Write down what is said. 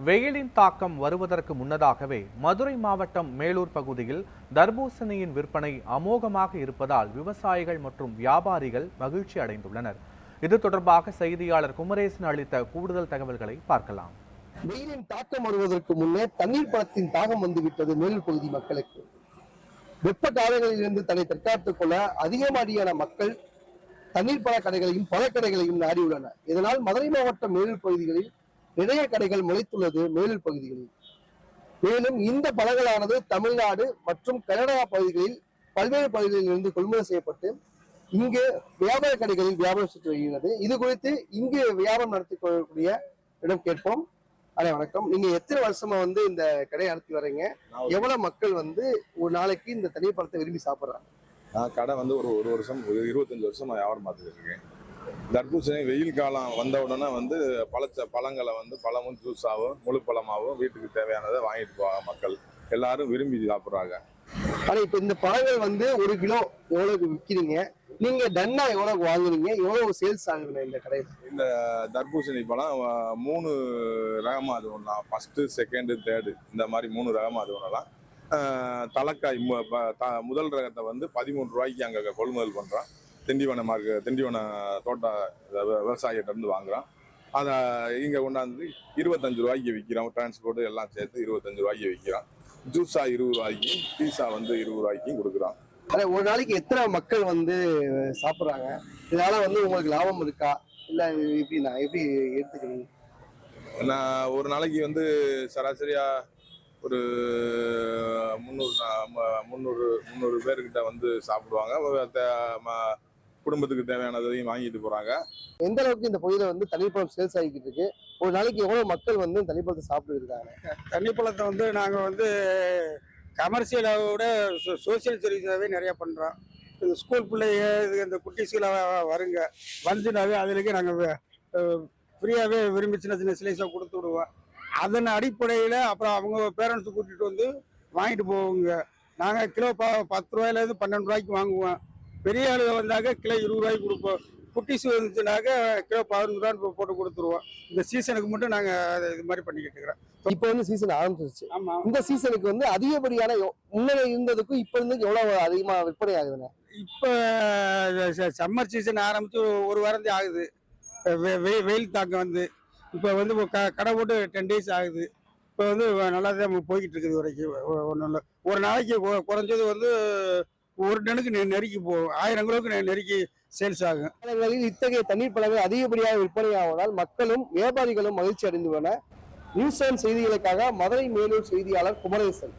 வெயிலின் தாக்கம் வருவதற்கு முன்னதாகவே மதுரை மாவட்டம் மேலூர் பகுதியில் தர்பூசணியின் விற்பனை அமோகமாக இருப்பதால் விவசாயிகள் மற்றும் வியாபாரிகள் மகிழ்ச்சி அடைந்துள்ளனர். இது தொடர்பாக செய்தியாளர் குமரேசன் அளித்த கூடுதல் தகவல்களை பார்க்கலாம். வெயிலின் தாக்கம் வருவதற்கு முன்னே தண்ணீர் பழத்தின் தாகம் வந்துவிட்டது மேலூர் பகுதி மக்களுக்கு. வெப்ப காலங்களில் இருந்து தன்னை தற்காத்துக் கொள்ள அதிகமாடியான மக்கள் தண்ணீர் பழ கடைகளையும் பழக்கடைகளையும் நாடியுள்ளனர். இதனால் மதுரை மாவட்டம் மேலூர் பகுதிகளில் நிறைய கடைகள் முளைத்துள்ளது மேலூர் பகுதிகளில். மேலும் இந்த பழங்களானது தமிழ்நாடு மற்றும் கர்நாடகா பகுதிகளில் பல்வேறு பகுதிகளில் இருந்து கொள்முதல் செய்யப்பட்டு இங்கு வியாபார கடைகளில் வியாபாரம் செய்து வருகிறது. இது குறித்து இங்கு வியாபாரம் நடத்தி கொள்ளக்கூடிய இடம் கேட்போம். அண்ணா வணக்கம், நீங்க எத்தனை வருஷமா இந்த கடையை நடத்தி வர்றீங்க? எவ்வளவு மக்கள் ஒரு நாளைக்கு இந்த தண்ணீர் பழத்தை விரும்பி சாப்பிடுறாங்க? நான் கடை ஒரு வருஷம் 25 வருஷமா வியாபாரம் பார்த்துட்டு இருக்கேன். தர்பூசணி வெயில் காலம் வந்த உடனே பழங்களை பழமும் ஜூஸாகவும் முழு பழமாகவும் வீட்டுக்கு தேவையானதை வாங்கிட்டு போவாங்க. மக்கள் எல்லாரும் விரும்பி சாப்பிட்றாங்க. ஆனா இப்ப இந்த பழங்கள் 1 கிலோ எவ்வளவுக்கு விற்கிறீங்க? நீங்க டன்னா எவ்வளவு வாங்குறீங்க? எவ்வளவு சேல்ஸ் ஆகுதுங்க இந்த கடையில்? இந்த தர்பூசணி பழம் 3 ரகமா அது ஒன்றலாம். ஃபர்ஸ்ட், செகண்ட், தேர்டு இந்த மாதிரி 3 ரகமா அது ஒன்றலாம். தலைக்காய் முதல் ரகத்தை 13 ரூபாய்க்கு அங்கே கொள்முதல் பண்ணுறோம். திண்டிவன தோட்ட விவசாயிகிட்ட இருந்து வாங்குறோம். அதை இங்கே கொண்டாந்து 25 ரூபாய்க்கு விற்கிறோம். டிரான்ஸ்போர்ட் எல்லாம் சேர்த்து 25 ரூபாய்க்கு விற்கிறோம். ஜூஸா 20 ரூபாய்க்கும், பீஸா 20 ரூபாய்க்கும் கொடுக்குறோம். ஒரு நாளைக்கு எத்தனை மக்கள் சாப்பிட்றாங்க? இதனால உங்களுக்கு லாபம் இருக்கா இல்ல எப்படி எடுத்துக்கிறீங்க? நான் ஒரு நாளைக்கு சராசரியா ஒரு 300 பேர்கிட்ட சாப்பிடுவாங்க. குடும்பத்துக்கு தேவையானதையும் வாங்கிட்டு போறாங்க. எந்த அளவுக்கு இந்த பகுதியில தண்ணீர் பழம் சேல்ஸ் ஆகிக்கிட்டு இருக்கு? ஒரு நாளைக்கு எவ்வளவு மக்கள் தண்ணீர் பழத்தை சாப்பிட்டு இருக்காங்க? தண்ணீர் பழத்தை நாங்க கமர்ஷியலோட சோசியல் சர்வீஸாகவே நிறைய பண்ணுறோம். இந்த ஸ்கூல் பிள்ளைங்க இந்த குட்டீஸ்களை வருங்க வந்துனாவே அதுலேயே நாங்கள் ஃப்ரீயாகவே விரும்பி சின்ன சின்ன ஸ்லைஸாக கொடுத்து விடுவோம். அதன் அடிப்படையில் அப்புறம் அவங்க பேரண்ட்ஸை கூட்டிகிட்டு வாங்கிட்டு போவோங்க. நாங்கள் கிலோ 10 ரூபாயிலேருந்து 12 ரூபாய்க்கு வாங்குவோம். பெரிய ஆளுக வந்தாக்க கிலோ 20 ரூபாய்க்கு கொடுப்போம். குட்டீஸ் வந்துச்சுனாக்க கிலோ 11 ரூபான்னு போட்டு கொடுத்துருவோம். இந்த சீசனுக்கு மட்டும் நாங்கள் இது மாதிரி பண்ணிக்கிட்டு இருக்கிறோம். இப்போ சீசன் ஆரம்பிச்சிருச்சு. ஆமா, இந்த சீசனுக்கு அதிகப்படியான முன்னே இருந்ததுக்கும் இப்ப இருந்து எவ்வளவு அதிகமா விற்பனை ஆகுதுங்க? இப்போ சம்மர் சீசன் ஆரம்பிச்சு ஒரு வாரம் தான் ஆகுது. வெயில் தாக்கம் இப்போ கடை போட்டு 10 டேஸ் ஆகுது. இப்போ நல்லா தான் போய்கிட்டு இருக்குது. வரைக்கும் ஒன்றும் இல்லை. ஒரு நாளைக்கு குறைஞ்சது 1 டனுக்கு நெருக்கி போகும். 1000 கிலோவுக்கு நெருக்கி சேல்ஸ் ஆகும். இத்தகைய தண்ணீர் பழங்கள் அதிகப்படியாக விற்பனை ஆவதால் மக்களும் வியாபாரிகளும் மகிழ்ச்சி அடைந்துள்ளனர். நியூஸ் 7 செய்திகளுக்காக மதுரை மேலூர் செய்தியாளர் குமரேசன்.